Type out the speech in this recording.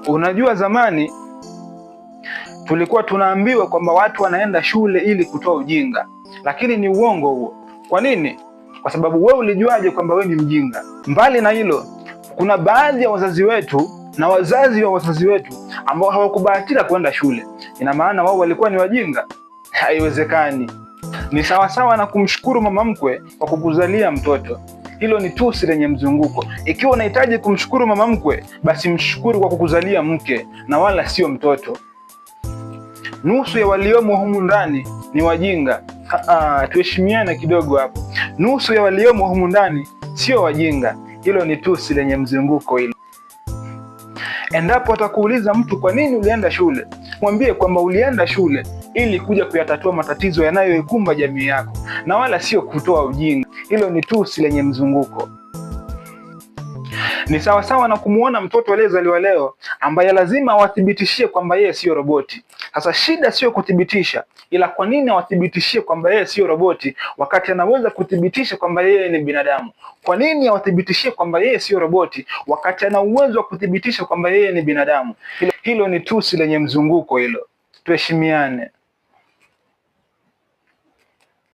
Unajua zamani tulikuwa tunaambiwa kwamba watu wanaenda shule ili kutoa ujinga, lakini ni uongo huo. Kwa nini? Kwa sababu wewe ulijuaje kwamba wewe ni mjinga? Mbali na hilo, kuna baadhi ya wazazi wetu na wazazi wa wazazi wetu ambao hawakubahatika kwenda shule. Ina maana wao walikuwa ni wajinga? Haiwezekani. Ni sawasawa na kumshukuru mama mkwe kwa kukuzalia mtoto. Hilo ni tusi lenye mzunguko. Ikiwa unahitaji kumshukuru mama mkwe, basi mshukuru kwa kukuzalia mke na wala sio mtoto. Nusu ya waliomo humu ndani ni wajinga. Tuheshimiane kidogo hapo. Nusu ya waliomo humu ndani sio wajinga. Hilo ni tusi lenye mzunguko hilo. Endapo atakuuliza mtu kwa nini ulienda shule, mwambie kwamba ulienda shule ili kuja kuyatatua matatizo yanayoikumba jamii yako na wala sio kutoa ujinga. Hilo ni tusi lenye mzunguko. Ni sawasawa na kumuona mtoto aliyezaliwa leo ambaye lazima awathibitishie kwamba yeye sio roboti. Sasa shida sio kuthibitisha, ila kwa nini awathibitishie kwamba yeye sio roboti wakati anaweza kuthibitisha kwamba yeye ni binadamu? Kwa nini awathibitishie kwamba yeye sio roboti wakati ana uwezo wa kuthibitisha kwamba yeye ni binadamu? Hilo ni tusi lenye mzunguko hilo. Tuheshimiane.